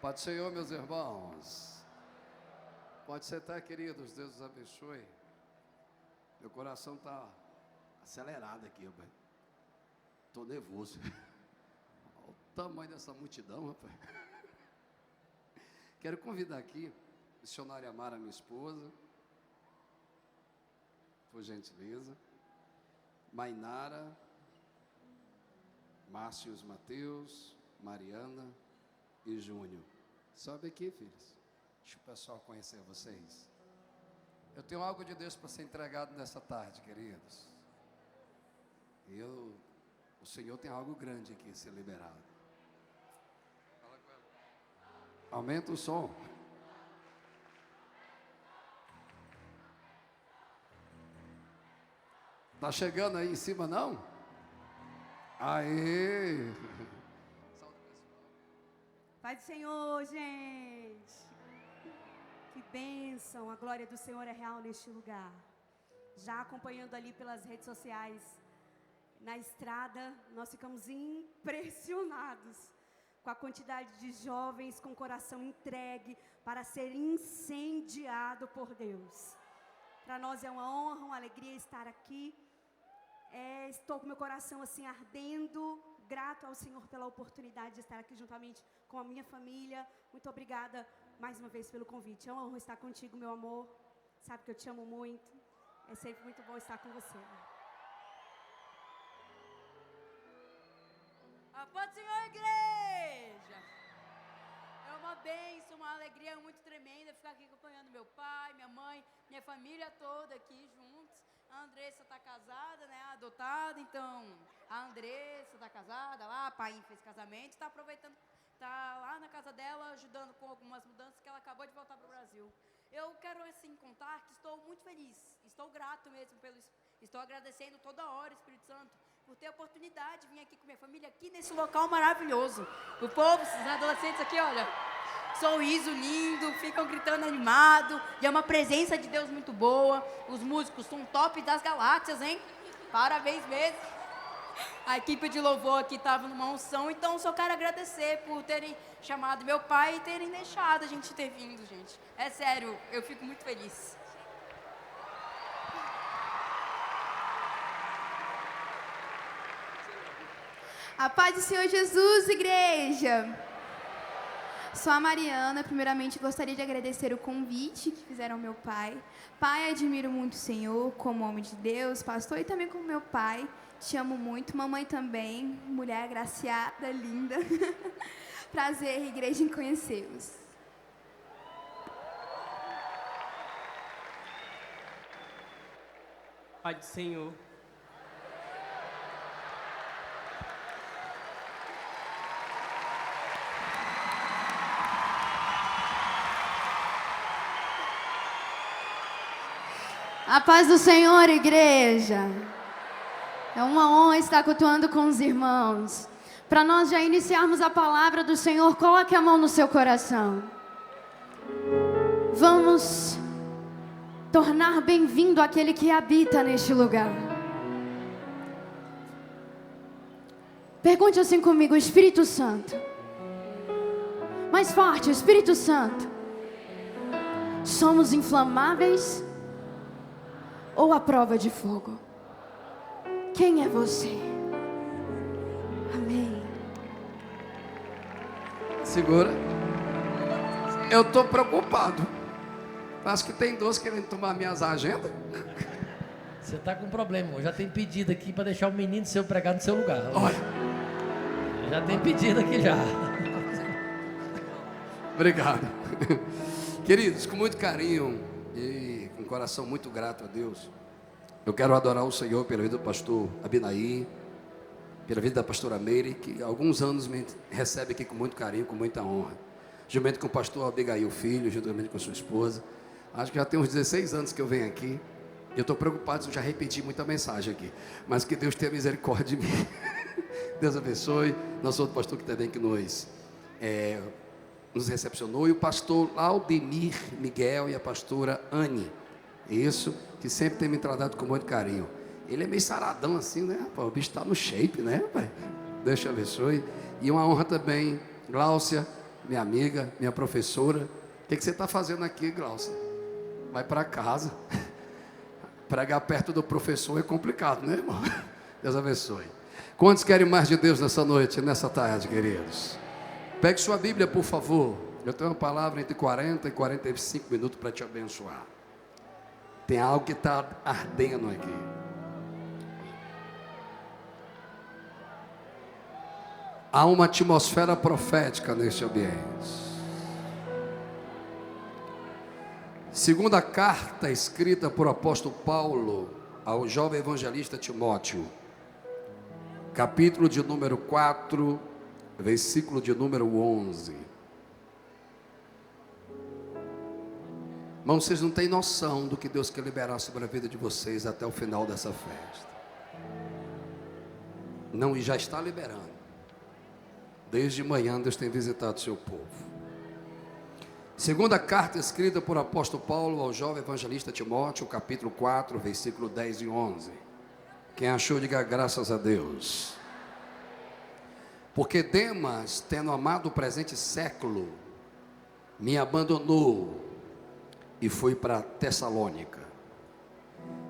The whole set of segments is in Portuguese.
Pode ser eu, meus irmãos. Pode sentar, queridos. Deus os abençoe. Meu coração está acelerado aqui, rapaz. Estou nervoso. Olha o tamanho dessa multidão, rapaz. Quero convidar aqui a missionária Mara, minha esposa. Por gentileza. Mainara, Márcios Mateus, Mariana e Júnior. Sobe aqui, filhos. Deixa o pessoal conhecer vocês. Eu tenho algo de Deus para ser entregado nessa tarde, queridos. O Senhor tem algo grande aqui a ser liberado. Fala com ela. Aumenta o som. Tá chegando aí em cima, não? Aê! Paz do Senhor, gente. Que bênção. A glória do Senhor é real neste lugar. Já acompanhando ali pelas redes sociais, na estrada, nós ficamos impressionados com a quantidade de jovens com o coração entregue para ser incendiado por Deus. Para nós é uma honra, uma alegria estar aqui. Estou com meu coração assim ardendo, grato ao Senhor pela oportunidade de estar aqui juntamente com a minha família. Muito obrigada mais uma vez pelo convite. É uma honra estar contigo, meu amor. Sabe que eu te amo muito. É sempre muito bom estar com você. A paz do Senhor, igreja! É uma bênção, uma alegria muito tremenda ficar aqui acompanhando meu pai, minha mãe, minha família toda aqui juntos. A Andressa está casada, né, adotada, então a Andressa está casada lá, a pai fez casamento, está aproveitando, está lá na casa dela, ajudando com algumas mudanças que ela acabou de voltar para o Brasil. Eu quero, assim, contar que estou muito feliz, estou grato mesmo, estou agradecendo toda hora, Espírito Santo, por ter a oportunidade de vir aqui com minha família, aqui nesse local maravilhoso. O povo, os adolescentes aqui, olha, sorriso lindo, ficam gritando animado, e é uma presença de Deus muito boa. Os músicos são top das galáxias, hein? Parabéns mesmo. A equipe de louvor aqui estava numa unção, então só quero agradecer por terem chamado meu pai e terem deixado a gente ter vindo, gente. É sério, eu fico muito feliz. A paz do Senhor Jesus, igreja! Sou a Mariana, primeiramente gostaria de agradecer o convite que fizeram ao meu pai. Pai, admiro muito o Senhor como homem de Deus, pastor, e também como meu pai. Te amo muito, mamãe também, mulher agraciada, linda. Prazer, igreja, em conhecê-los. Pai do Senhor. A paz do Senhor, igreja. É uma honra estar cultuando com os irmãos. Para nós já iniciarmos a palavra do Senhor, coloque a mão no seu coração. Vamos tornar bem-vindo aquele que habita neste lugar. Pergunte assim comigo, Espírito Santo. Mais forte, Espírito Santo. Somos inflamáveis ou à prova de fogo? Quem é você? Amém. Segura. Eu estou preocupado. Acho que tem 12 querendo tomar minhas agendas. Você está com problema. Eu já tenho pedido aqui para deixar o menino seu pregar no seu lugar. Olha. Já tem pedido aqui já. Obrigado. Queridos, com muito carinho e com um coração muito grato a Deus, eu quero adorar o Senhor pela vida do pastor Abinaí, pela vida da pastora Meire, que há alguns anos me recebe aqui com muito carinho, com muita honra. Juntamente com o pastor Abigail Filho, juntamente com sua esposa. Acho que já tem uns 16 anos que eu venho aqui. Eu estou preocupado se eu já repeti muita mensagem aqui. Mas que Deus tenha misericórdia de mim. Deus abençoe. Nosso outro pastor que também que nos recepcionou. E o pastor Aldemir Miguel e a pastora Anne. Isso, que sempre tem me tratado com muito carinho. Ele é meio saradão assim, né? Rapaz? O bicho está no shape, né, pai? Deus te abençoe. E uma honra também, Gláucia, minha amiga, minha professora. O que você está fazendo aqui, Glaucia? Vai para casa. Pregar perto do professor é complicado, né, irmão? Deus abençoe. Quantos querem mais de Deus nessa noite, nessa tarde, queridos? Pegue sua Bíblia, por favor. Eu tenho uma palavra entre 40 e 45 minutos para te abençoar. Tem algo que está ardendo aqui. Há uma atmosfera profética neste ambiente. Segunda carta escrita por apóstolo Paulo ao jovem evangelista Timóteo, capítulo de número 4, versículo de número 11. Irmãos, vocês não têm noção do que Deus quer liberar sobre a vida de vocês até o final dessa festa. Não, e já está liberando. Desde manhã Deus tem visitado o seu povo. Segunda carta escrita por apóstolo Paulo ao jovem evangelista Timóteo, capítulo 4, versículo 10 e 11. Quem achou, diga graças a Deus. Porque Demas, tendo amado o presente século, me abandonou e foi para Tessalônica.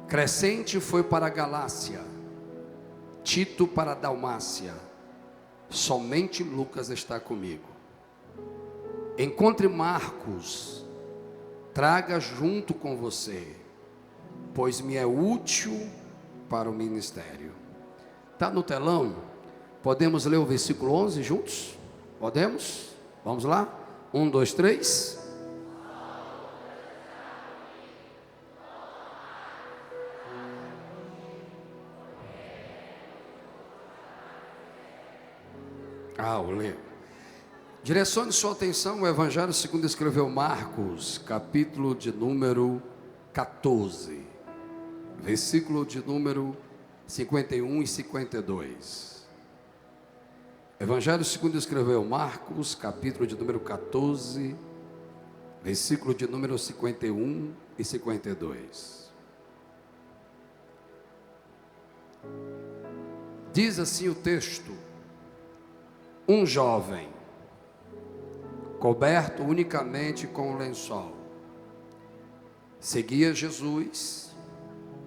Crescente foi para a Galácia, Tito para a Dalmácia. Somente Lucas está comigo. Encontre Marcos, traga junto com você, pois me é útil para o ministério. Está no telão? Podemos ler o versículo 11 juntos? Podemos? Vamos lá? 1, 2, 3. Eu leio. Direcione sua atenção ao Evangelho segundo escreveu Marcos, capítulo de número 14, versículo de número 51 e 52. Evangelho segundo escreveu Marcos, capítulo de número 14, versículo de número 51 e 52. Diz assim o texto: um jovem, coberto unicamente com o lençol, seguia Jesus,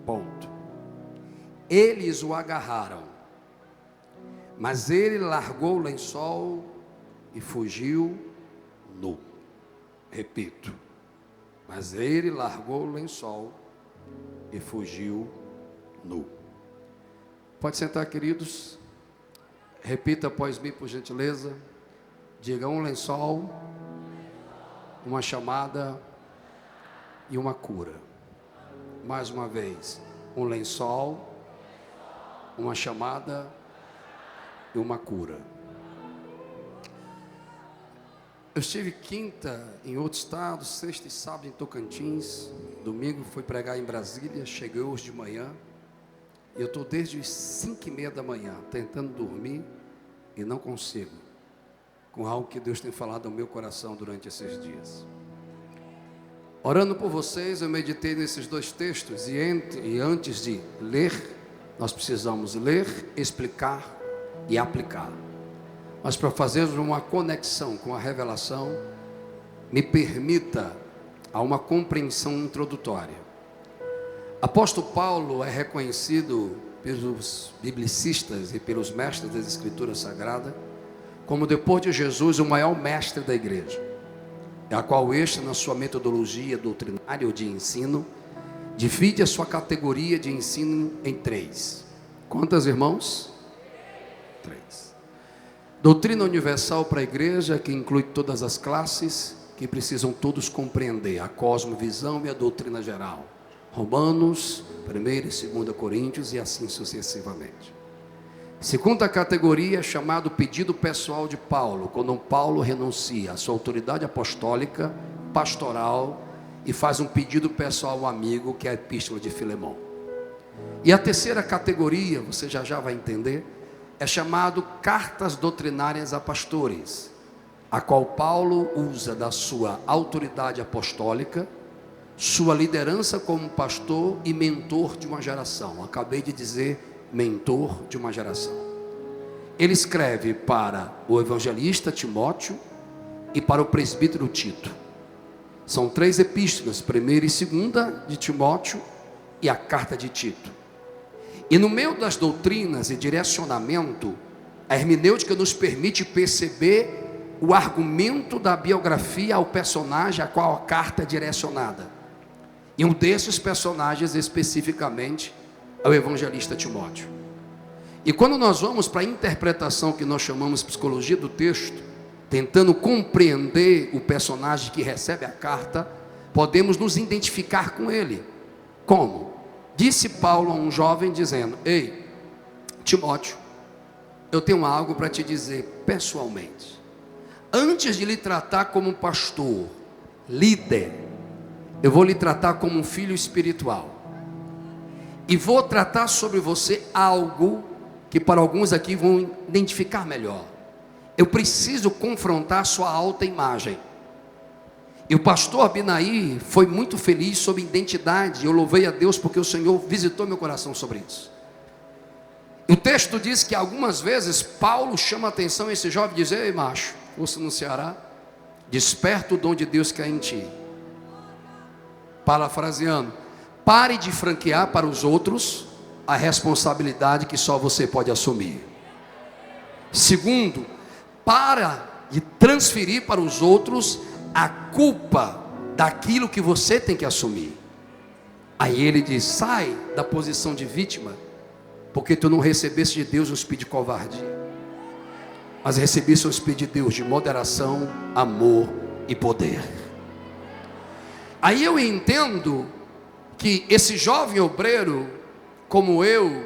ponto. Eles o agarraram, mas ele largou o lençol e fugiu nu. Repito, mas ele largou o lençol e fugiu nu. Pode sentar, queridos. Repita após mim, por gentileza. Diga: um lençol, uma chamada e uma cura. Mais uma vez: um lençol, uma chamada e uma cura. Eu estive quinta em outro estado, sexta e sábado em Tocantins, domingo fui pregar em Brasília, cheguei hoje de manhã, e eu estou desde as 5:30 da manhã, tentando dormir e não consigo, com algo que Deus tem falado ao meu coração durante esses dias. Orando por vocês, eu meditei nesses dois textos, e antes de ler, nós precisamos ler, explicar e aplicar. Mas para fazermos uma conexão com a revelação, me permita a uma compreensão introdutória. Apóstolo Paulo é reconhecido pelos biblicistas e pelos mestres das Escrituras Sagradas como, depois de Jesus, o maior mestre da igreja, a qual este, na sua metodologia doutrinária ou de ensino, divide a sua categoria de ensino em 3. Quantas, irmãos? 3. Doutrina universal para a igreja, que inclui todas as classes, que precisam todos compreender, a cosmovisão e a doutrina geral. Romanos, 1 e 2 Coríntios e assim sucessivamente. Segunda categoria, chamado pedido pessoal de Paulo, quando Paulo renuncia à sua autoridade apostólica, pastoral, e faz um pedido pessoal ao amigo, que é a epístola de Filemão. E a terceira categoria, você já vai entender, é chamado cartas doutrinárias a pastores, a qual Paulo usa da sua autoridade apostólica, sua liderança como pastor e mentor de uma geração. Acabei de dizer mentor de uma geração. Ele escreve para o evangelista Timóteo, e para o presbítero Tito. São 3 epístolas, 1ª e 2ª de Timóteo e a carta de Tito. E no meio das doutrinas e direcionamento, a hermenêutica nos permite perceber o argumento da biografia ao personagem a qual a carta é direcionada. E um desses personagens especificamente é o evangelista Timóteo. E quando nós vamos para a interpretação que nós chamamos de psicologia do texto, tentando compreender o personagem que recebe a carta, podemos nos identificar com ele. Como? Disse Paulo a um jovem dizendo: ei, Timóteo, eu tenho algo para te dizer pessoalmente. Antes de lhe tratar como pastor, líder, eu vou lhe tratar como um filho espiritual. E vou tratar sobre você algo que para alguns aqui vão identificar melhor. Eu preciso confrontar sua alta imagem. E o pastor Abinaí foi muito feliz sobre identidade. Eu louvei a Deus porque o Senhor visitou meu coração sobre isso. O texto diz que algumas vezes Paulo chama a atenção a esse jovem e diz: ei, macho, fosse no Ceará, desperta o dom de Deus que há em ti. Parafraseando, pare de franquear para os outros a responsabilidade que só você pode assumir. Segundo, para de transferir para os outros a culpa daquilo que você tem que assumir. Aí ele diz: sai da posição de vítima, porque tu não recebeste de Deus um espírito de covardia, mas recebeste um espírito de Deus de moderação, amor e poder. Aí eu entendo que esse jovem obreiro, como eu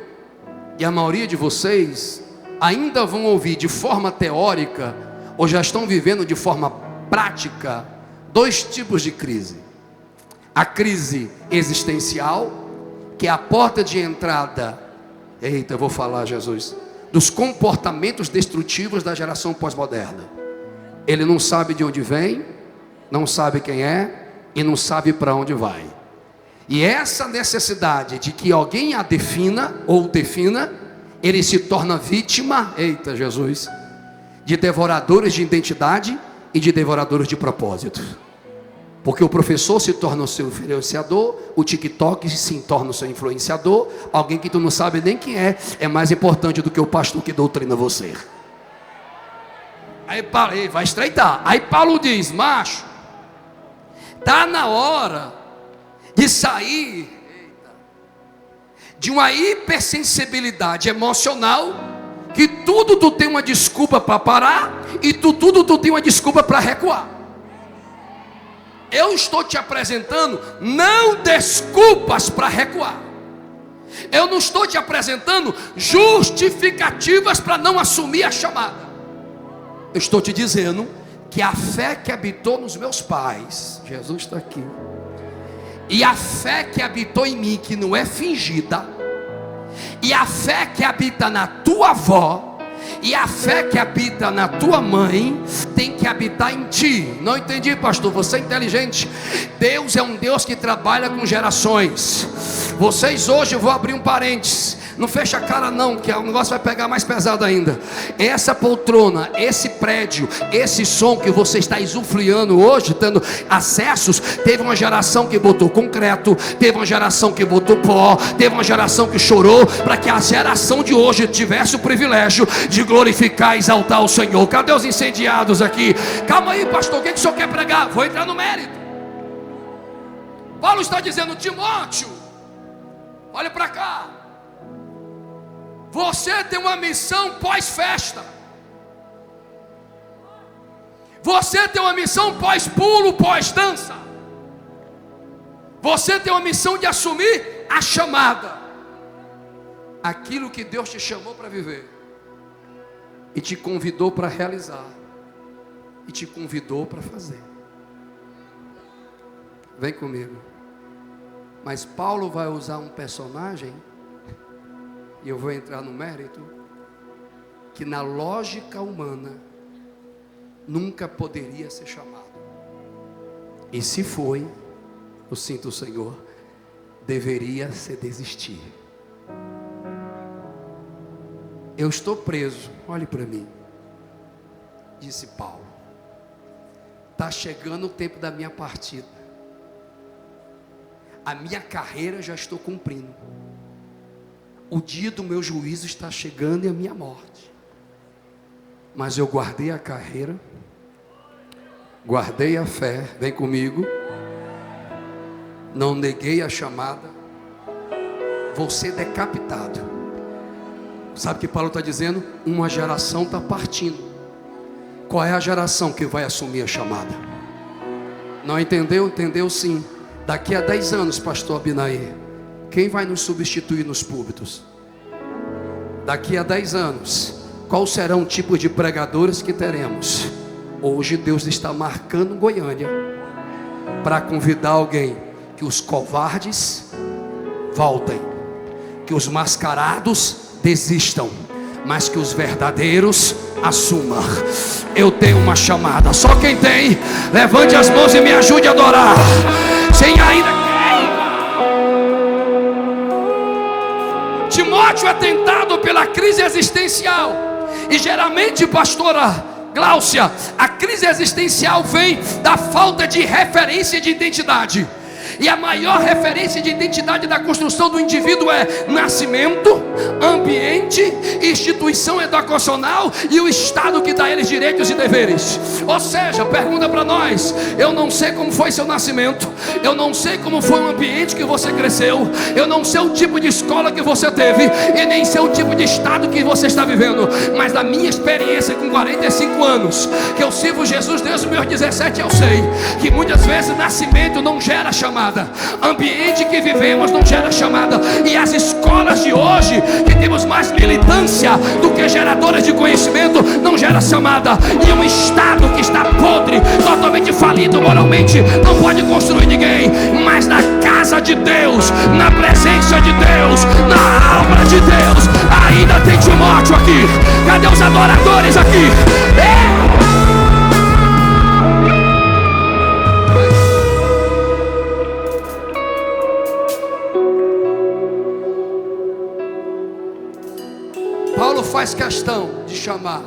e a maioria de vocês, ainda vão ouvir de forma teórica, ou já estão vivendo de forma prática, 2 tipos de crise. A crise existencial, que é a porta de entrada, eita, eu vou falar, Jesus, dos comportamentos destrutivos da geração pós-moderna. Ele não sabe de onde vem, não sabe quem é, e não sabe para onde vai. E essa necessidade de que alguém a defina, ou defina, ele se torna vítima, eita Jesus, de devoradores de identidade e de devoradores de propósito. Porque o professor se torna o seu influenciador, o TikTok se torna o seu influenciador, alguém que tu não sabe nem quem é mais importante do que o pastor que doutrina você. Aí vai estreitar. Aí Paulo diz: macho, está na hora de sair de uma hipersensibilidade emocional, que tudo tu tem uma desculpa para parar, e tudo tu tem uma desculpa para recuar. Eu estou te apresentando não desculpas para recuar. Eu não estou te apresentando justificativas para não assumir a chamada. Eu estou te dizendo que a fé que habitou nos meus pais, Jesus está aqui, e a fé que habitou em mim, que não é fingida, e a fé que habita na tua avó, e a fé que habita na tua mãe, tem que habitar em ti. Não entendi, pastor, você é inteligente. Deus é um Deus que trabalha com gerações. Vocês hoje, eu vou abrir um parênteses, não fecha a cara não, que o negócio vai pegar mais pesado ainda. Essa poltrona, esse prédio, esse som que você está usufruindo hoje, tendo acessos, teve uma geração que botou concreto, teve uma geração que botou pó, teve uma geração que chorou, para que a geração de hoje tivesse o privilégio de glorificar e exaltar o Senhor. Cadê os incendiados aqui? Calma aí, pastor, o que o senhor quer pregar? Vou entrar no mérito. Paulo está dizendo: Timóteo, olha para cá, você tem uma missão pós-festa, você tem uma missão pós-pulo, pós-dança, você tem uma missão de assumir a chamada, aquilo que Deus te chamou para viver, e te convidou para realizar, e te convidou para fazer. Vem comigo. Mas Paulo vai usar um personagem, e eu vou entrar no mérito, que na lógica humana nunca poderia ser chamado. E se foi, eu sinto o Senhor, deveria ser desistir. Eu estou preso, olhe para mim, disse Paulo. está chegando o tempo da minha partida. A minha carreira já estou cumprindo. O dia do meu juízo está chegando e a minha morte. Mas eu guardei a carreira, guardei a fé, vem comigo. Não neguei a chamada. Vou ser decapitado. Sabe o que Paulo está dizendo? Uma geração está partindo. Qual é a geração que vai assumir a chamada? Não entendeu? Entendeu sim. Daqui a 10 anos, pastor Abinaí, quem vai nos substituir nos púlpitos? Daqui a 10 anos, qual será o tipo de pregadores que teremos? Hoje Deus está marcando Goiânia para convidar alguém. Que os covardes voltem, que os mascarados desistam, mas que os verdadeiros assumam. Eu tenho uma chamada. Só quem tem, levante as mãos e me ajude a adorar. Sem ainda Timóteo é tentado pela crise existencial. E geralmente, pastora Gláucia, a crise existencial vem da falta de referência de identidade. E a maior referência de identidade da construção do indivíduo é nascimento, ambiente, instituição educacional e o Estado que dá a eles direitos e deveres. Ou seja, pergunta para nós: eu não sei como foi seu nascimento, eu não sei como foi o ambiente que você cresceu, eu não sei o tipo de escola que você teve e nem sei o tipo de Estado que você está vivendo. Mas na minha experiência com 45 anos, que eu sirvo Jesus desde os meus 17, eu sei que muitas vezes nascimento não gera chamada, ambiente que vivemos não gera chamada, e as escolas de hoje, que temos mais militância do que geradoras de conhecimento, não gera chamada, e um Estado que está podre, totalmente falido moralmente, não pode construir ninguém. Mas na casa de Deus, na presença de Deus, na obra de Deus, ainda tem Timóteo aqui. Cadê os adoradores aqui? Paulo faz questão de chamar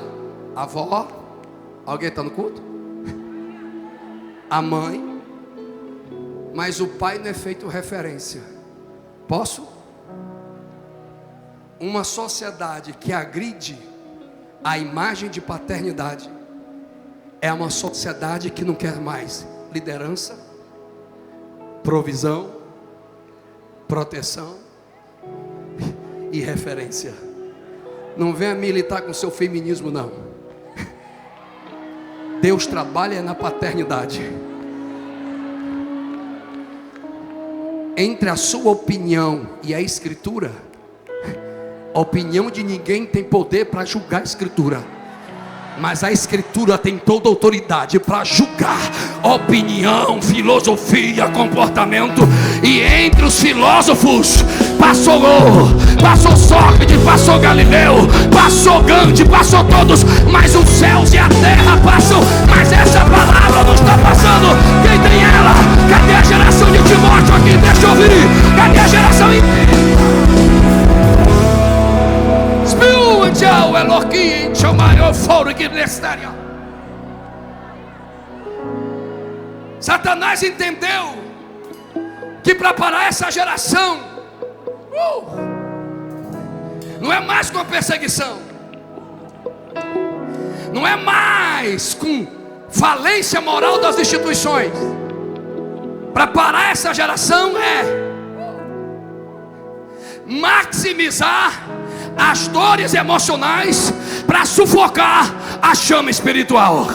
a avó. Alguém está no culto? A mãe. Mas o pai não é feito referência. Posso? Uma sociedade que agride a imagem de paternidade é uma sociedade que não quer mais liderança, provisão, proteção e referência. Não venha militar com seu feminismo, não. Deus trabalha na paternidade. Entre a sua opinião e a Escritura, a opinião de ninguém tem poder para julgar a Escritura, mas a Escritura tem toda a autoridade para julgar opinião, filosofia, comportamento. E entre os filósofos passou Sócrates, passou Galileu, passou Gandhi, passou todos, mas os céus e a terra passam, mas essa palavra não está passando. Quem tem ela? Cadê a geração de Timóteo aqui? Deixa eu ouvir. Cadê a geração inteira? Satanás entendeu que para parar essa geração não é mais com a perseguição, não é mais com falência moral das instituições. Para parar essa geração é maximizar as dores emocionais para sufocar a chama espiritual.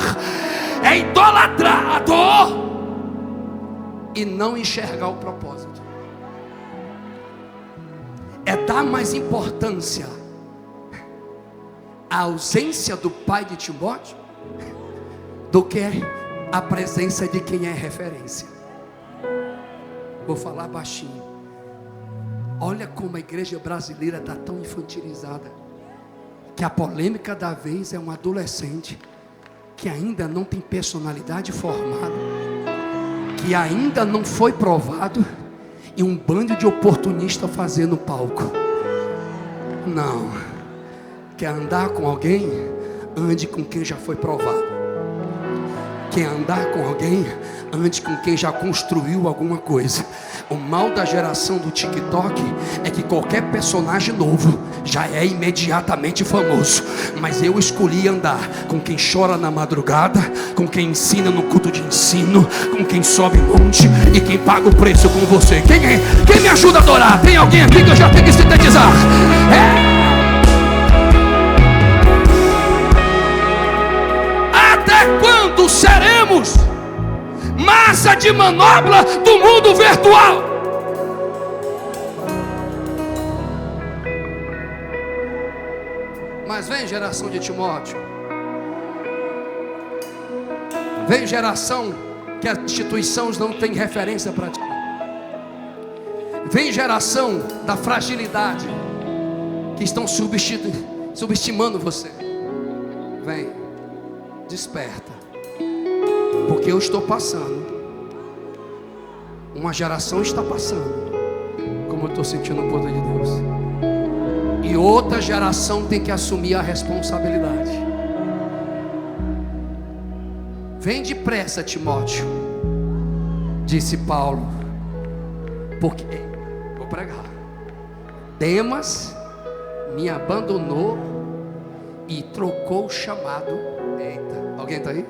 É idolatrar a dor e não enxergar o propósito. É dar mais importância à ausência do pai de Timóteo do que a presença de quem é referência. Vou falar baixinho. Olha como a igreja brasileira está tão infantilizada, que a polêmica da vez é um adolescente que ainda não tem personalidade formada, que ainda não foi provado, e um bando de oportunistas fazendo palco. Não. Quer andar com alguém? Ande com quem já foi provado. quer andar com alguém, ande com quem já construiu alguma coisa. O mal da geração do TikTok é que qualquer personagem novo já é imediatamente famoso. Mas eu escolhi andar com quem chora na madrugada, com quem ensina no culto de ensino, com quem sobe monte e quem paga o preço com você. Quem me ajuda a adorar? Tem alguém aqui que eu já tenho que sintetizar? Até quando seremos massa de manobra do mundo virtual? Mas vem geração de Timóteo, vem geração que as instituições não têm referência para ti, vem geração da fragilidade que estão subestimando você. Vem, desperta, porque eu estou passando, uma geração está passando, como eu estou sentindo o poder de Deus, e outra geração tem que assumir a responsabilidade. Vem depressa, Timóteo, disse Paulo, porque vou pregar. Demas me abandonou e trocou o chamado. Eita, alguém está aí?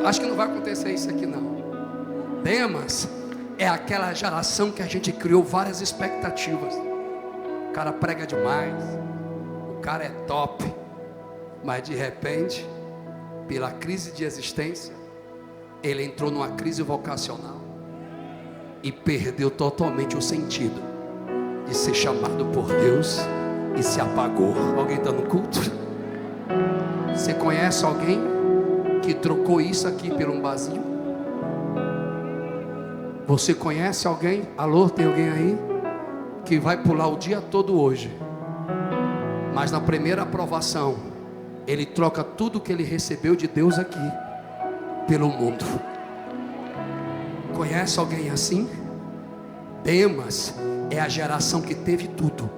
Acho que não vai acontecer isso aqui não. Demas é aquela geração que a gente criou várias expectativas. O cara prega demais, o cara é top, mas de repente, pela crise de existência, ele entrou numa crise vocacional e perdeu totalmente o sentido de ser chamado por Deus e se apagou. Alguém está no culto? Você conhece alguém que trocou isso aqui por um barzinho? Você conhece alguém? Alô, tem alguém aí? Que vai pular o dia todo hoje, mas na primeira aprovação ele troca tudo que ele recebeu de Deus aqui pelo mundo. Conhece alguém assim? Demas é a geração que teve tudo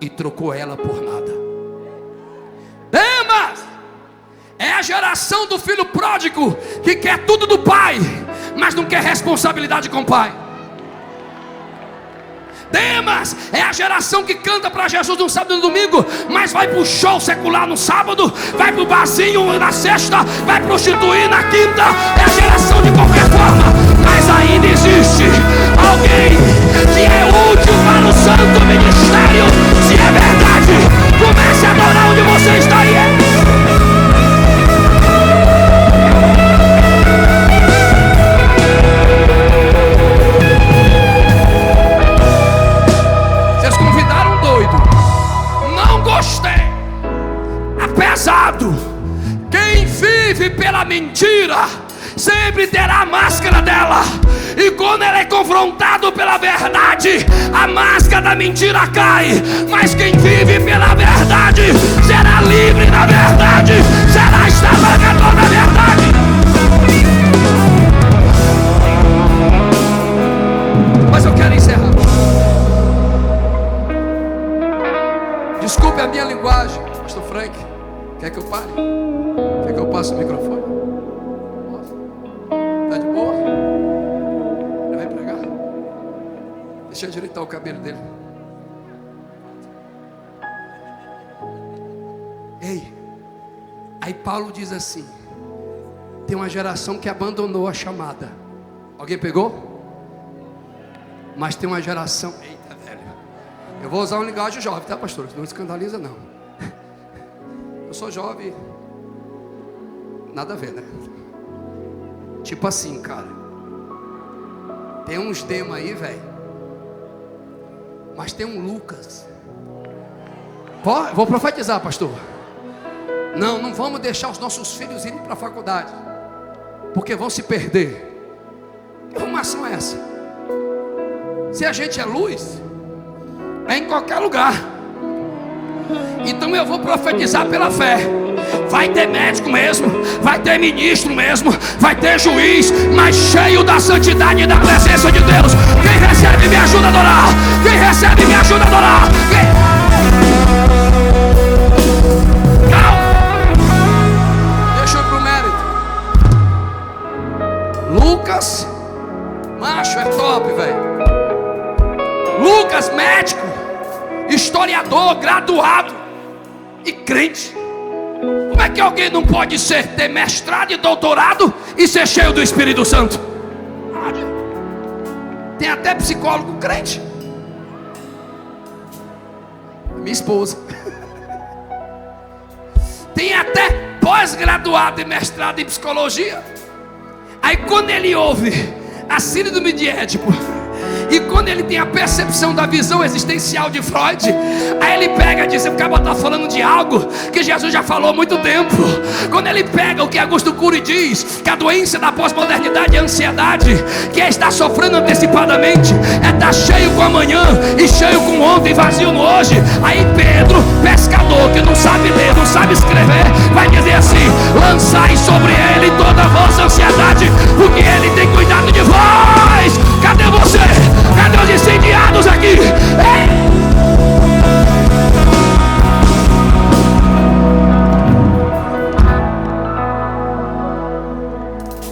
e trocou ela por nada. Demas é a geração do filho pródigo que quer tudo do pai, mas não quer responsabilidade com o pai. Demas é a geração que canta para Jesus no sábado e no domingo, mas vai pro show secular no sábado, vai pro barzinho na sexta, vai prostituir na quinta. É a geração de qualquer forma, mas ainda existe alguém que é útil para o santo ministério. Se é verdade, comece a adorar onde você está e pesado. Quem vive pela mentira sempre terá a máscara dela, e quando ela é confrontado pela verdade, a máscara da mentira cai. Mas quem vive pela verdade será livre da verdade, será extravagante da verdade. Mas eu quero encerrar. Desculpe a minha linguagem, pastor Frank. Quer que eu pare? Quer que eu passe o microfone? Posso? Tá de boa? Ele vai pregar? Deixa eu ajeitar o cabelo dele. Ei, aí Paulo diz assim: tem uma geração que abandonou a chamada. Alguém pegou? Mas tem uma geração. Eita, velho. Eu vou usar uma linguagem jovem, tá, pastor? Não escandaliza, não. Eu sou jovem. Nada a ver, né? Tipo assim, cara. Tem uns temas aí, velho. Mas tem um Lucas. Vou profetizar, pastor. Não vamos deixar os nossos filhos irem para a faculdade, porque vão se perder. Que arrumação é essa? Se a gente é luz, é em qualquer lugar. Então eu vou profetizar pela fé. Vai ter médico mesmo, vai ter ministro mesmo, vai ter juiz, mas cheio da santidade e da presença de Deus. Quem recebe me ajuda a adorar. Quem recebe me ajuda a adorar. Calma. Deixa eu Lucas, macho, é top, velho. Lucas, médico, historiador, graduado e crente. Como é que alguém não pode ter mestrado e doutorado e ser cheio do Espírito Santo? Tem até psicólogo crente. Minha esposa. Tem até pós-graduado e mestrado em psicologia. Aí quando ele ouve a síndrome de Édipo, e quando ele tem a percepção da visão existencial de Freud, aí ele pega e diz: o cara está falando de algo que Jesus já falou há muito tempo. Quando ele pega o que Augusto Cury diz, que a doença da pós-modernidade é a ansiedade, que é estar sofrendo antecipadamente, é estar cheio com amanhã e cheio com ontem, vazio no hoje. Aí Pedro, pescador que não sabe ler, não sabe escrever, vai dizer assim: lançai sobre ele toda a vossa ansiedade, porque ele tem cuidado de vós. Cadê você? Cadê os incendiados aqui? Ei!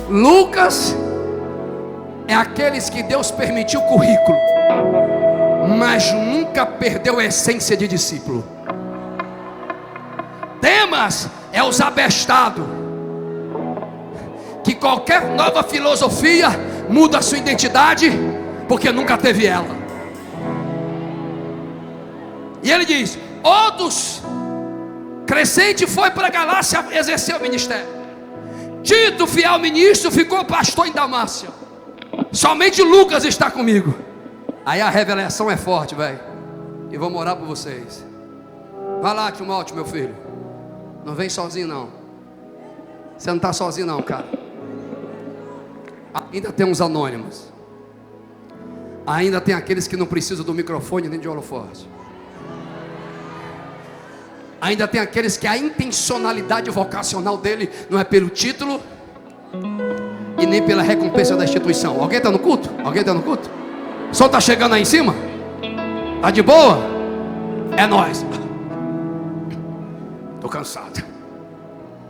Lucas é aqueles que Deus permitiu o currículo, mas nunca perdeu a essência de discípulo. Demas é os abestados, que qualquer nova filosofia muda a sua identidade, porque nunca teve ela. E ele diz: outros, Crescente foi para a Galácia exercer o ministério. Tito, fiel ministro, ficou pastor em Damácia. Somente Lucas está comigo. Aí a revelação é forte, velho. E vou orar por vocês. Vai lá, Timóteo, meu filho. Não vem sozinho não. Você não está sozinho não, cara. Ainda tem uns anônimos. Ainda tem aqueles que não precisam do microfone nem de holofote. Ainda tem aqueles que a intencionalidade vocacional dele não é pelo título e nem pela recompensa da instituição. Alguém está no culto? Alguém está no culto? O som está chegando aí em cima? Está de boa? É nóis. Estou cansado.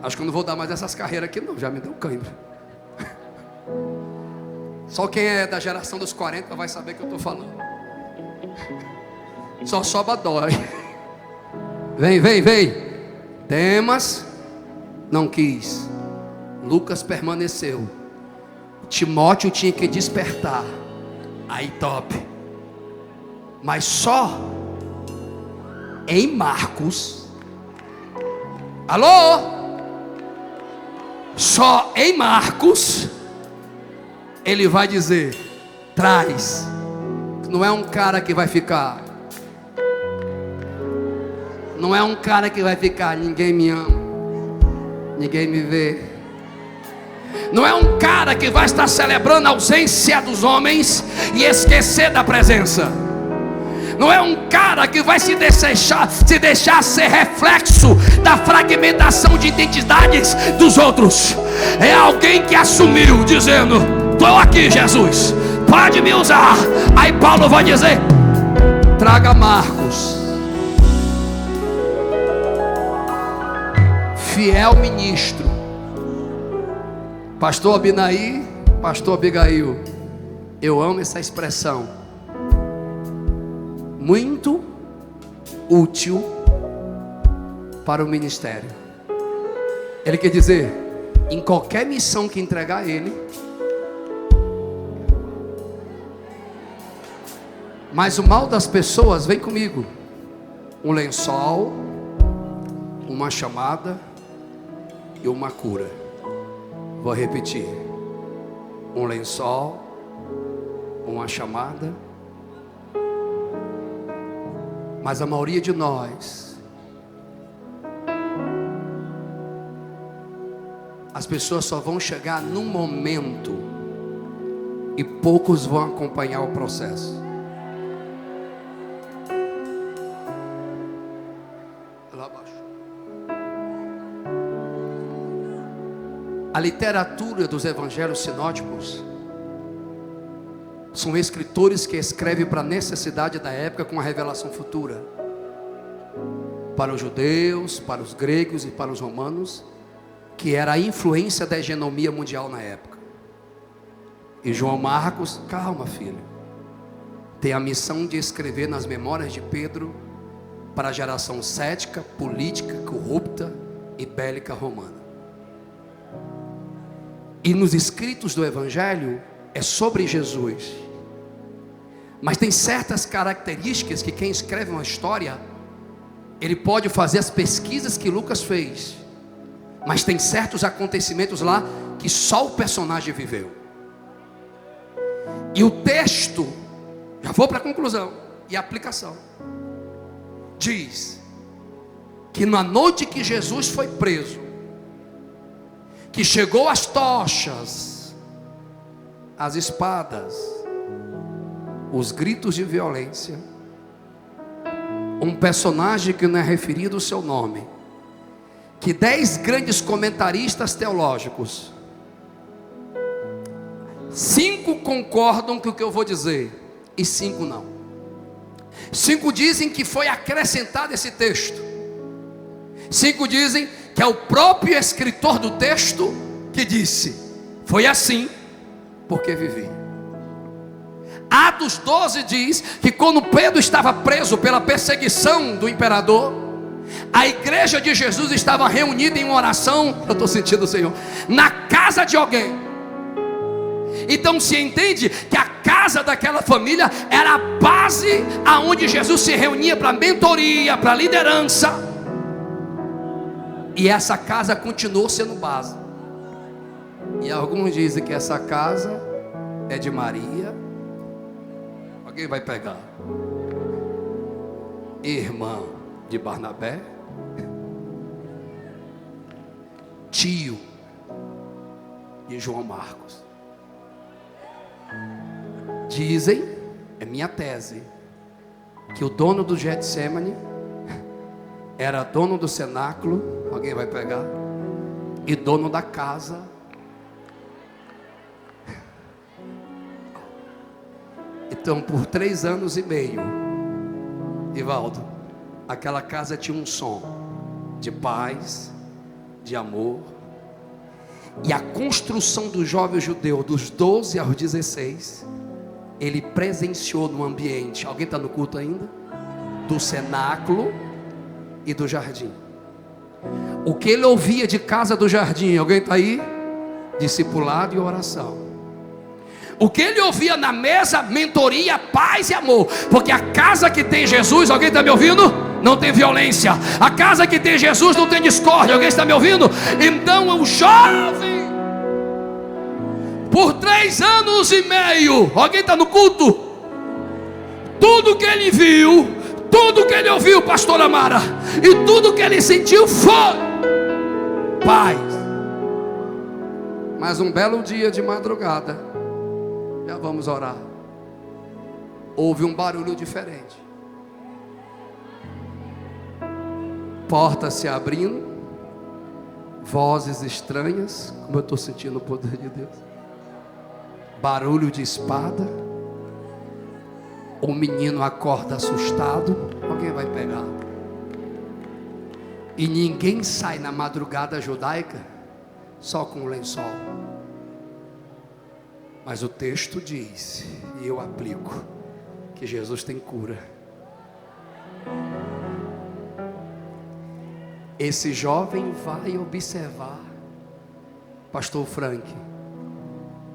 Acho que eu não vou dar mais essas carreiras aqui não. Já me deu cãibra. Só quem é da geração dos 40 vai saber o que eu estou falando. Só soba dói. Vem, vem, vem. Demas não quis. Lucas permaneceu. Timóteo tinha que despertar. Aí top. Mas só em Marcos. Alô? Só em Marcos ele vai dizer: traz. Não é um cara que vai ficar. Não é um cara que vai ficar: ninguém me ama, ninguém me vê. Não é um cara que vai estar celebrando a ausência dos homens e esquecer da presença. Não é um cara que vai se deixar ser reflexo da fragmentação de identidades dos outros. É alguém que assumiu, dizendo: estou aqui, Jesus, pode me usar. Aí Paulo vai dizer: traga Marcos, fiel ministro. Pastor Abinaí, pastor Abigail, eu amo essa expressão. Muito útil para o ministério. Ele quer dizer, em qualquer missão que entregar a ele. Mas o mal das pessoas, vem comigo: um lençol, uma chamada e uma cura. Vou repetir: um lençol, uma chamada. Mas a maioria de nós, as pessoas só vão chegar num momento e poucos vão acompanhar o processo. Lá abaixo. A literatura dos evangelhos sinóticos são escritores que escrevem para a necessidade da época com a revelação futura. Para os judeus, para os gregos e para os romanos, que era a influência da hegemonia mundial na época. E João Marcos, calma, filho, tem a missão de escrever nas memórias de Pedro para a geração cética, política, corrupta e bélica romana. E nos escritos do Evangelho é sobre Jesus. Mas tem certas características que quem escreve uma história, ele pode fazer as pesquisas que Lucas fez, mas tem certos acontecimentos lá que só o personagem viveu. E o texto, já vou para a conclusão e a aplicação, diz que na noite que Jesus foi preso, que chegou as tochas, as espadas, os gritos de violência, um personagem que não é referido o seu nome, que 10 grandes comentaristas teológicos, 5 concordam com o que eu vou dizer e 5 não. 5 dizem que foi acrescentado esse texto. 5 dizem que é o próprio escritor do texto que disse: foi assim porque vivi. Atos 12 diz que quando Pedro estava preso pela perseguição do imperador, a igreja de Jesus estava reunida em uma oração, eu estou sentindo o Senhor, na casa de alguém. Então se entende que a casa daquela família era a base aonde Jesus se reunia para mentoria, para liderança. E essa casa continuou sendo base. E alguns dizem que essa casa é de Maria. Alguém vai pegar? Irmã de Barnabé, tio de João Marcos. Dizem, é minha tese, que o dono do Getsemane era dono do cenáculo. Alguém vai pegar? E dono da casa. Então por 3 anos e meio, Ivaldo, aquela casa tinha um som de paz, de amor. E a construção do jovem judeu dos 12 aos 16, ele presenciou no ambiente, alguém está no culto ainda? Do cenáculo e do jardim. O que ele ouvia de casa do jardim, alguém está aí? Discipulado e oração. O que ele ouvia na mesa, mentoria, paz e amor. Porque a casa que tem Jesus, alguém está me ouvindo? Não tem violência. A casa que tem Jesus não tem discórdia. Alguém está me ouvindo? Então o jovem, por 3 anos e meio, alguém está no culto? Tudo que ele viu, tudo que ele ouviu, pastor Amara, e tudo que ele sentiu foi paz. Mas um belo dia de madrugada, já vamos orar, houve um barulho diferente. Portas se abrindo, vozes estranhas, como eu estou sentindo o poder de Deus, barulho de espada. O menino acorda assustado. Alguém vai pegar? E ninguém sai na madrugada judaica só com o lençol. Mas o texto diz, e eu aplico, que Jesus tem cura. Esse jovem vai observar, pastor Frank,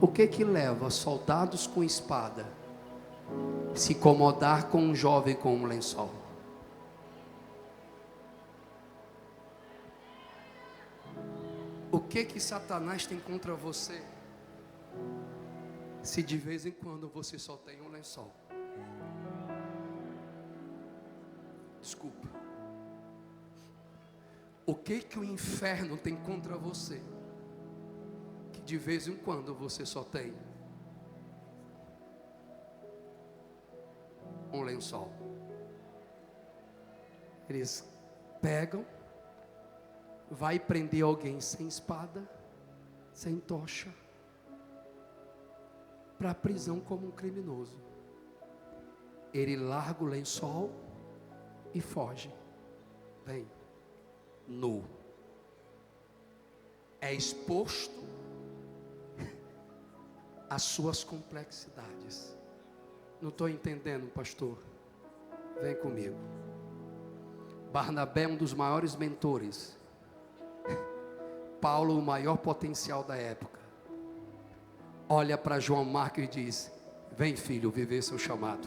o que leva soldados com espada se incomodar com um jovem com um lençol? O que Satanás tem contra você, se de vez em quando você só tem um lençol? Desculpa. O que o inferno tem contra você, que de vez em quando você só tem um lençol? Eles pegam, vai prender alguém sem espada, sem tocha, para a prisão como um criminoso. Ele larga o lençol e foge. Vem, nu, é exposto as suas complexidades. Não estou entendendo, pastor. Vem comigo. Barnabé é um dos maiores mentores. Paulo, o maior potencial da época, olha para João Marcos e diz: vem, filho, viver seu chamado.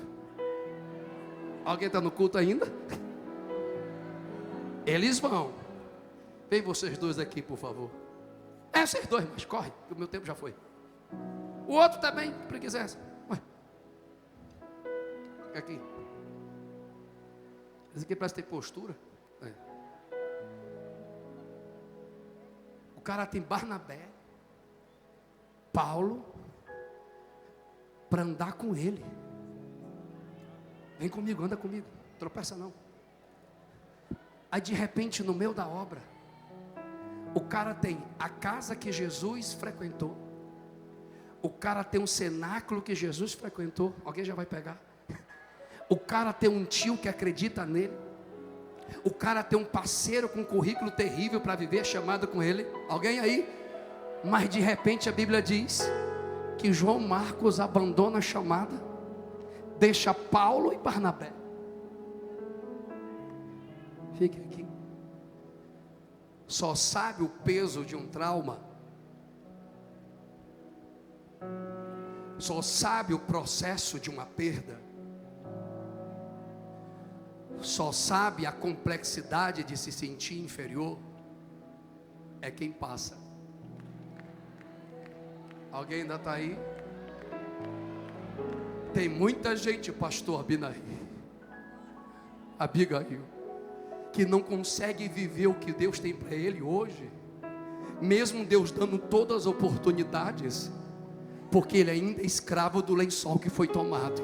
Alguém está no culto ainda? Eles vão. Vem vocês dois aqui, por favor. Vocês dois, mas corre, que o meu tempo já foi. O outro também, preguiça. Fica aqui. Esse aqui parece ter postura. O cara tem Barnabé, Paulo, para andar com ele. Vem comigo, anda comigo, tropeça não. Aí de repente, no meio da obra, o cara tem a casa que Jesus frequentou, o cara tem um cenáculo que Jesus frequentou. Alguém já vai pegar? O cara tem um tio que acredita nele. O cara tem um parceiro com um currículo terrível para viver chamado com ele. Alguém aí? Mas de repente a Bíblia diz que João Marcos abandona a chamada, deixa Paulo e Barnabé. Fique aqui. Só sabe o peso de um trauma, só sabe o processo de uma perda, só sabe a complexidade de se sentir inferior é quem passa. Alguém ainda está aí? Tem muita gente, pastor Abigail, que não consegue viver o que Deus tem para ele hoje, mesmo Deus dando todas as oportunidades, porque ele ainda é escravo do lençol que foi tomado.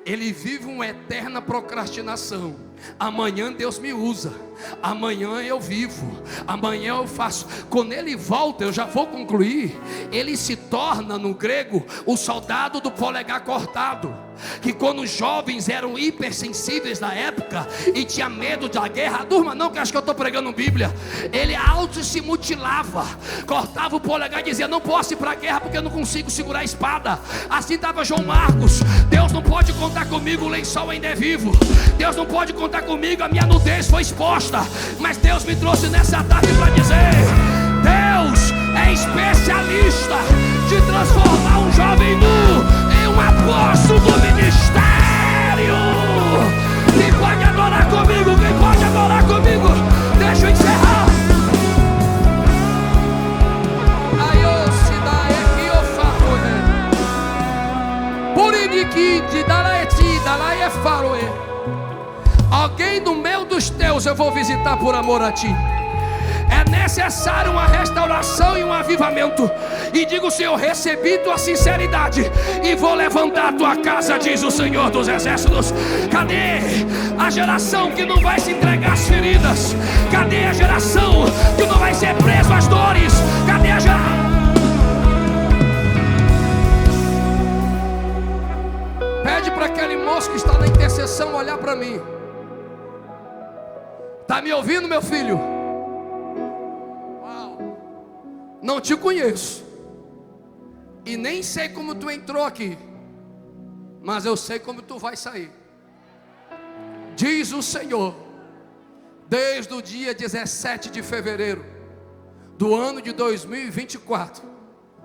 Ele vive uma eterna procrastinação. Amanhã Deus me usa, amanhã eu vivo, amanhã eu faço. Quando ele volta, eu já vou concluir, ele se torna no grego o soldado do polegar cortado, que quando os jovens eram hipersensíveis na época e tinha medo da guerra, durma não que acho que eu estou pregando Bíblia, ele auto se mutilava, cortava o polegar e dizia: não posso ir para a guerra porque eu não consigo segurar a espada. Assim estava João Marcos. Deus não pode contar comigo, o lençol ainda é vivo. Deus não pode contar comigo, a minha nudez foi exposta. Mas Deus me trouxe nessa tarde para dizer: Deus é especialista de transformar um jovem nu em um apóstolo do ministério. Quem pode adorar comigo? Quem pode adorar comigo? Deixa eu encerrar. Alguém no meio dos teus eu vou visitar por amor a ti. É necessário uma restauração e um avivamento. E digo: Senhor, recebi tua sinceridade e vou levantar a tua casa, diz o Senhor dos Exércitos. Cadê a geração que não vai se entregar às feridas? Cadê a geração que não vai ser preso às dores? Cadê a geração? Pede para aquele moço que está na intercessão olhar para mim. Está me ouvindo, meu filho? Não te conheço e nem sei como tu entrou aqui, mas eu sei como tu vai sair, diz o Senhor. Desde o dia 17 de fevereiro do ano de 2024,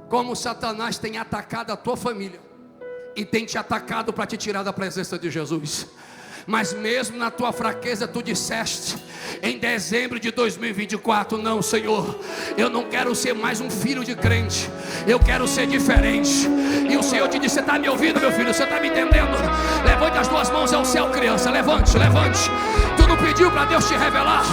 como Satanás tem atacado a tua família e tem te atacado para te tirar da presença de Jesus. Mas mesmo na tua fraqueza tu disseste em dezembro de 2024: não, Senhor, eu não quero ser mais um filho de crente, eu quero ser diferente. E o Senhor te disse: você está me ouvindo, meu filho? Você está me entendendo? Levante as duas mãos ao céu, criança. Levante, levante. Tu não pediu para Deus te revelar,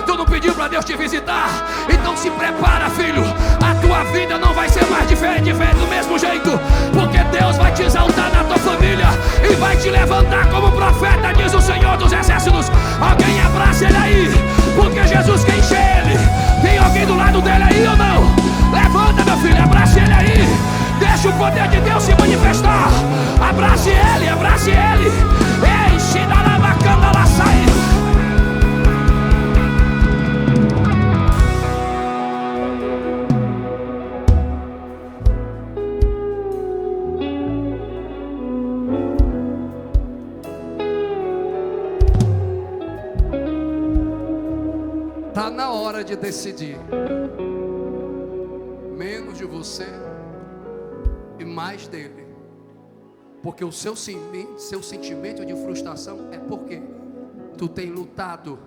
tu não pediu para Deus te visitar. Então se prepara, filho. A tua vida não vai ser mais diferente do mesmo jeito, porque Deus vai te exaltar na tua família e vai te levantar como profeta, diz o Senhor dos Exércitos. Alguém abraça ele aí, porque Jesus quer encher ele. Tem alguém do lado dele aí ou não? Levanta, meu filho, abrace ele aí. Deixa o poder de Deus se manifestar. Abrace ele, abrace ele. Enche da lavacanda lá, sai. hora de decidir. Menos de você e mais dele. Porque o seu sentimento de frustração é porque tu tem lutado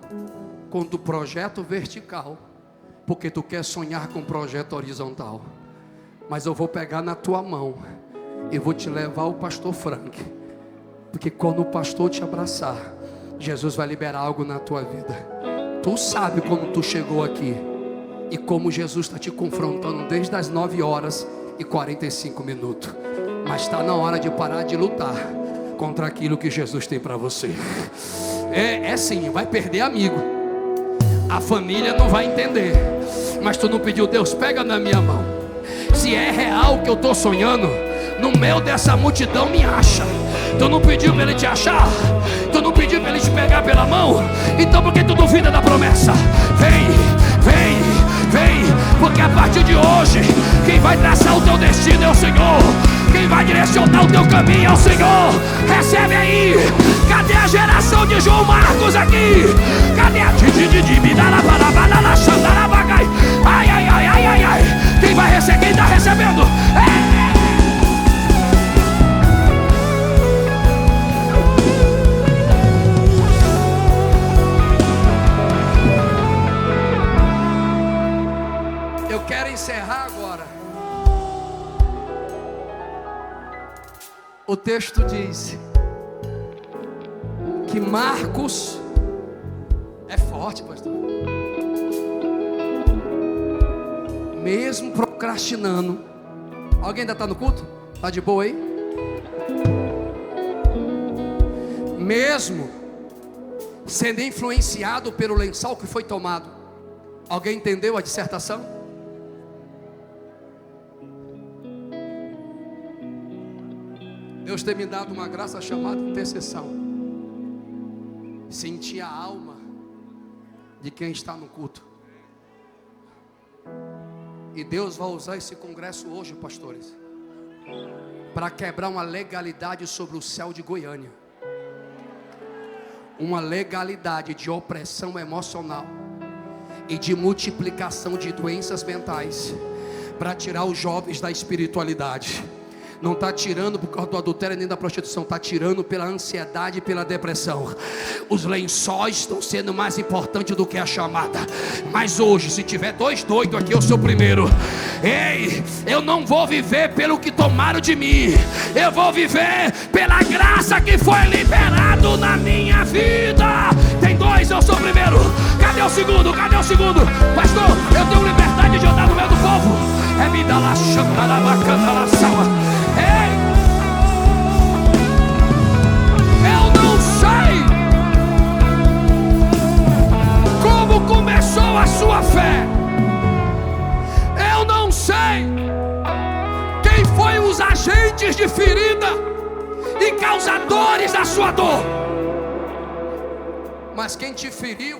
contra o projeto vertical, porque tu quer sonhar com o projeto horizontal. Mas eu vou pegar na tua mão e vou te levar ao pastor Frank, porque quando o pastor te abraçar, Jesus vai liberar algo na tua vida. Tu sabe como tu chegou aqui e como Jesus está te confrontando desde as 9h45. Mas está na hora de parar de lutar contra aquilo que Jesus tem para você. É sim, vai perder amigo, a família não vai entender, mas tu não pediu: Deus, pega na minha mão. Se é real que eu estou sonhando, no meio dessa multidão me acha. Tu não pediu para ele te achar, tu não pediu para ele te pegar pela mão, então por que tu duvida da promessa? Vem, vem, vem, porque a partir de hoje quem vai traçar o teu destino é o Senhor, quem vai direcionar o teu caminho é o Senhor. Recebe aí. Cadê a geração de João Marcos aqui? Cadê a ai, ai, ai, ai, ai, ai. Quem vai receber? Quem está recebendo? Eu quero encerrar agora. O texto diz que Marcos é forte, pastor. Mesmo procrastinando. Alguém ainda está no culto? Está de boa aí? Mesmo sendo influenciado pelo lençol que foi tomado. Alguém entendeu a dissertação? Deus tem me dado uma graça chamada intercessão. Sentir a alma de quem está no culto. E Deus vai usar esse congresso hoje, pastores, para quebrar uma legalidade sobre o céu de Goiânia. Uma legalidade de opressão emocional e de multiplicação de doenças mentais, para tirar os jovens da espiritualidade. Não está tirando por causa do adultério nem da prostituição, está tirando pela ansiedade e pela depressão. Os lençóis estão sendo mais importantes do que a chamada. Mas hoje, se tiver dois doidos aqui, eu sou o primeiro. Ei, eu não vou viver pelo que tomaram de mim, eu vou viver pela graça que foi liberado na minha vida. Tem dois, eu sou o primeiro. Cadê o segundo? Cadê o segundo? Pastor, eu tenho liberdade de andar no meio do povo. É me dar lá, chama lá, bacana lá, salva. Ei, eu não sei como começou a sua fé. Eu não sei quem foi os agentes de ferida e causadores da sua dor. Mas quem te feriu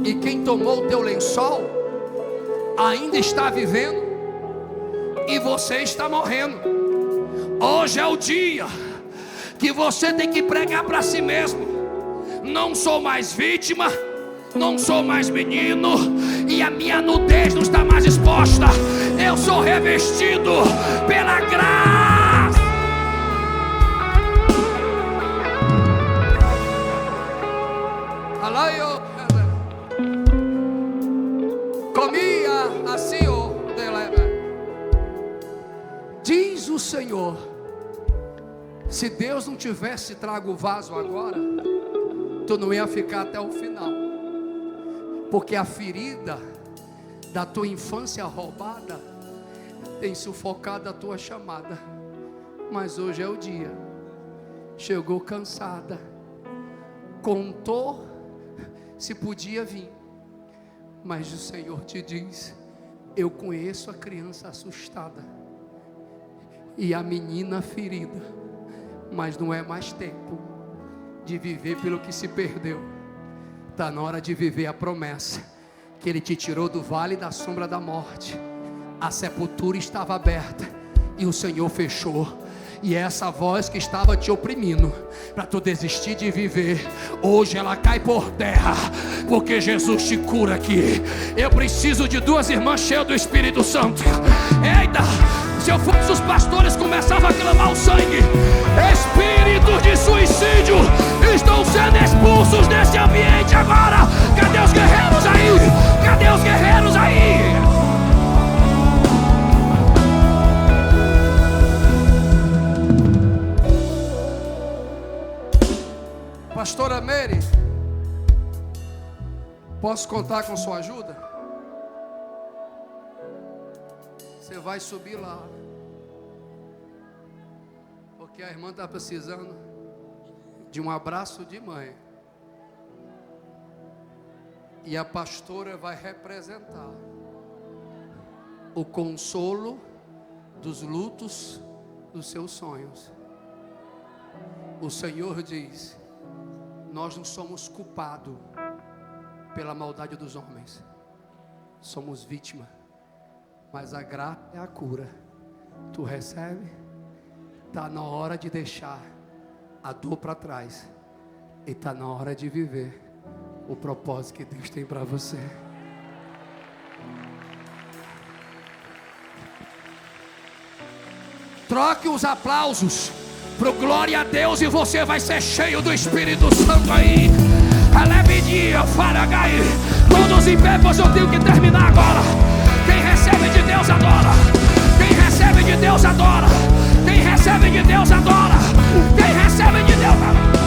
e quem tomou o teu lençol ainda está vivendo e você está morrendo. Hoje é o dia que você tem que pregar para si mesmo: não sou mais vítima, não sou mais menino, e a minha nudez não está mais exposta. Eu sou revestido pela graça. Comia assim, diz o Senhor: se Deus não tivesse trago o vaso agora, tu não ia ficar até o final, porque a ferida da tua infância roubada tem sufocado a tua chamada. Mas hoje é o dia. Chegou cansada, contou se podia vir, mas o Senhor te diz: eu conheço a criança assustada e a menina ferida, mas não é mais tempo de viver pelo que se perdeu. Está na hora de viver a promessa que Ele te tirou do vale da sombra da morte. A sepultura estava aberta e o Senhor fechou. E essa voz que estava te oprimindo, para tu desistir de viver, hoje ela cai por terra, porque Jesus te cura aqui. Eu preciso de 2 irmãs cheias do Espírito Santo. Eita, se eu fosse os pastores, começava a clamar o sangue. Espíritos de suicídio estão sendo expulsos desse ambiente agora. Cadê os guerreiros aí? Cadê os guerreiros aí? Pastora Mary, posso contar com sua ajuda? Você vai subir lá, porque a irmã está precisando de um abraço de mãe, e a pastora vai representar o consolo dos lutos dos seus sonhos. O Senhor diz: nós não somos culpados pela maldade dos homens, somos vítima, mas a graça é a cura. Tu recebe? Está na hora de deixar a dor para trás, e está na hora de viver o propósito que Deus tem para você. Troque os aplausos pro glória a Deus, e você vai ser cheio do Espírito Santo aí. Aleluia, faragai. Todos em pé, pois eu tenho que terminar agora. Quem recebe de Deus adora. Quem recebe de Deus adora. Quem recebe de Deus adora. Quem recebe de Deus adora.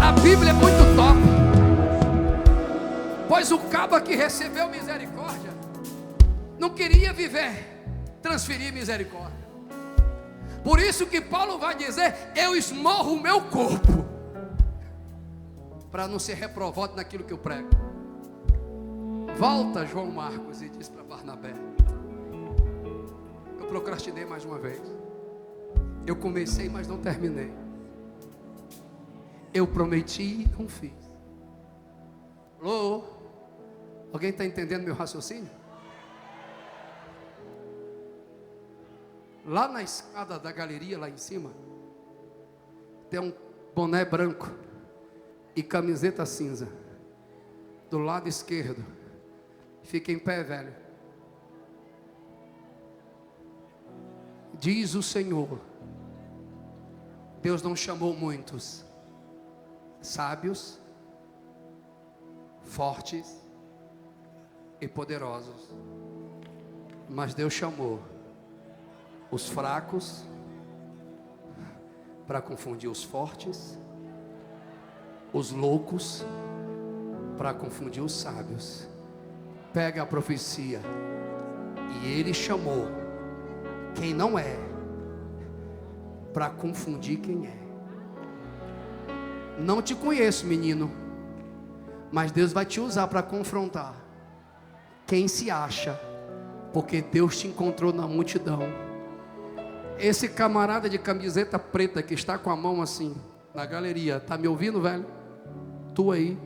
A Bíblia é muito top. Pois o cabo que recebeu misericórdia não queria viver, transferir misericórdia. Por isso que Paulo vai dizer: eu esmorro o meu corpo, para não ser reprovado naquilo que eu prego. Volta João Marcos e diz para Barnabé: eu procrastinei mais uma vez. Eu comecei, mas não terminei. Eu prometi e não fiz. Alô? Alguém está entendendo meu raciocínio? Lá na escada da galeria, lá em cima, tem um boné branco e camiseta cinza. Do lado esquerdo. Fica em pé, velho. Diz o Senhor: Deus não chamou muitos sábios, fortes e poderosos, mas Deus chamou os fracos para confundir os fortes, os loucos para confundir os sábios. Pega a profecia. E ele chamou quem não é para confundir quem é. Não te conheço, menino, mas Deus vai te usar para confrontar quem se acha, porque Deus te encontrou na multidão. Esse camarada de camiseta preta que está com a mão assim na galeria, tá me ouvindo, velho? Tu aí,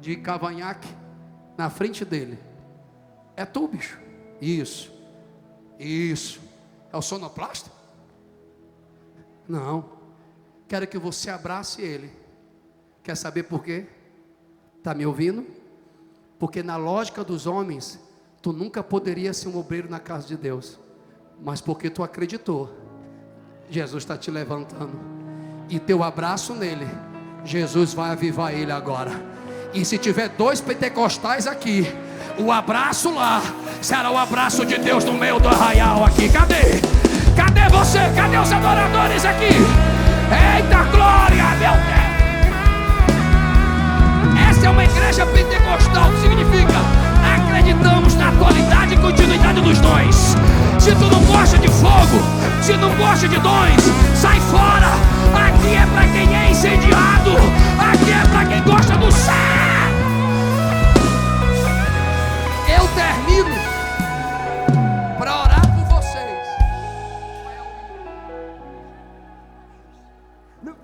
de cavanhaque, na frente dele. É tu, bicho? Isso. É o sonoplasta? Não. Quero que você abrace ele. Quer saber por quê? Tá me ouvindo? Porque na lógica dos homens, tu nunca poderia ser um obreiro na casa de Deus. Mas porque tu acreditou, Jesus está te levantando. E teu abraço nele, Jesus vai avivar ele agora. E se tiver 2 pentecostais aqui, o abraço lá será o abraço de Deus no meio do arraial aqui. Cadê? Cadê você? Cadê os adoradores aqui? Eita glória, meu Deus! Essa é uma igreja pentecostal, que significa acreditamos na atualidade e continuidade dos dons. Se tu não gosta de fogo, se não gosta de dons, sai fora. Aqui é para quem é incendiado, aqui é para quem gosta do céu. Eu termino para orar por vocês. Não.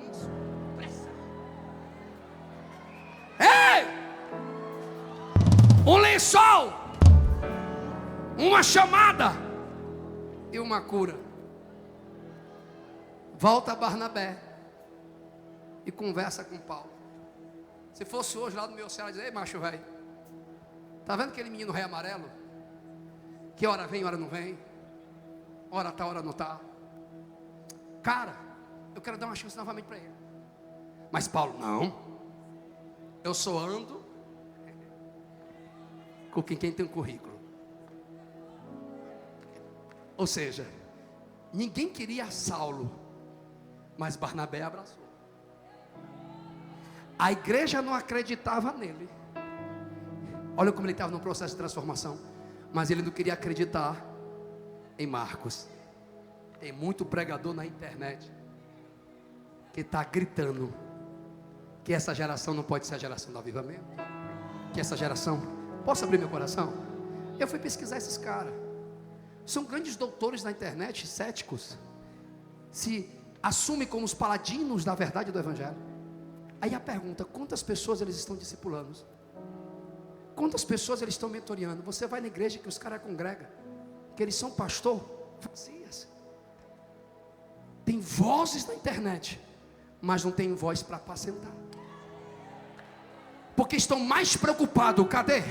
Isso, lençol, uma chamada e uma cura. Volta a Barnabé e conversa com Paulo. Se fosse hoje lá no meu céu, dizer: ei, macho velho, tá vendo aquele menino rei amarelo? Que hora vem, hora não vem, hora tá, hora não tá. Cara, eu quero dar uma chance novamente para ele. Mas Paulo: não, eu só ando com quem tem um currículo. Ou seja, ninguém queria Saulo, mas Barnabé abraçou. A igreja não acreditava nele. Olha como ele estava no processo de transformação. Mas ele não queria acreditar em Marcos. Tem muito pregador na internet que está gritando que essa geração não pode ser a geração do avivamento. Que essa geração... Posso abrir meu coração? Eu fui pesquisar esses caras. São grandes doutores na internet, céticos. Se assumem como os paladinos da verdade do evangelho. Aí a pergunta: quantas pessoas eles estão discipulando? Quantas pessoas eles estão mentoreando? Você vai na igreja que os caras congregam, que eles são pastor, vazias. Tem vozes na internet, mas não tem voz para apacentar. Porque estão mais preocupados, cadê?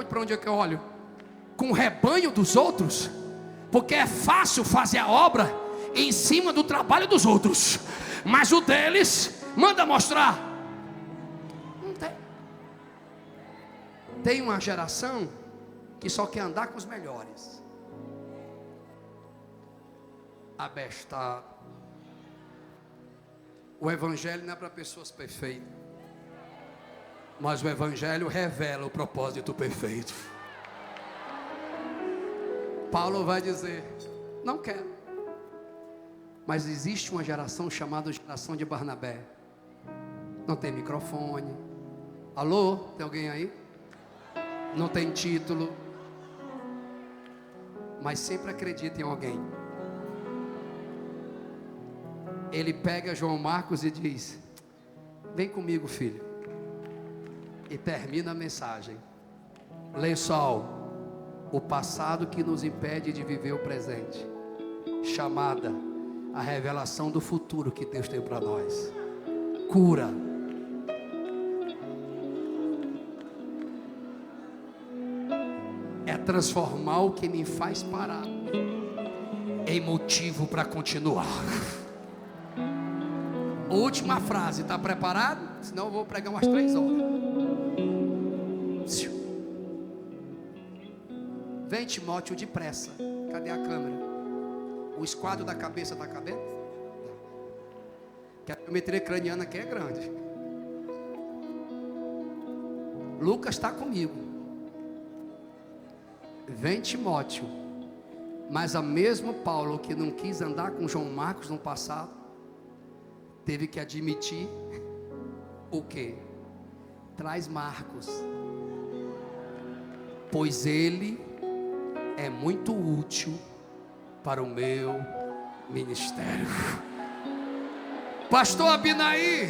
Para onde é que eu olho? Com o rebanho dos outros. Porque é fácil fazer a obra em cima do trabalho dos outros, mas o deles, manda mostrar. Não tem. Tem uma geração que só quer andar com os melhores. Abestado. O evangelho não é para pessoas perfeitas, mas o evangelho revela o propósito perfeito. Paulo vai dizer: não quero. Mas existe uma geração chamada geração de Barnabé. Não tem microfone. Alô, tem alguém aí? Não tem título, mas sempre acredita em alguém. Ele pega João Marcos e diz: vem comigo, filho. E termina a mensagem: lençol, o passado que nos impede de viver o presente. Chamada, a revelação do futuro que Deus tem para nós. Cura. É transformar o que me faz parar em motivo para continuar. Última frase, está preparado? Senão eu vou pregar umas 3 horas. Vem, Timóteo, depressa. Cadê a câmera? O esquadro da cabeça está cabendo? Que a geometria craniana aqui é grande. Lucas está comigo. Vem, Timóteo. Mas a mesmo Paulo que não quis andar com João Marcos no passado, teve que admitir o quê? Traz Marcos, pois ele é muito útil para o meu ministério. Pastor Abinaí,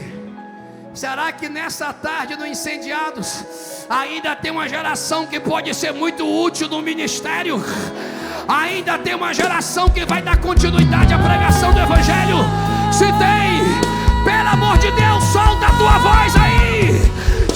será que nessa tarde no Incendiados ainda tem uma geração que pode ser muito útil no ministério? Ainda tem uma geração que vai dar continuidade à pregação do evangelho?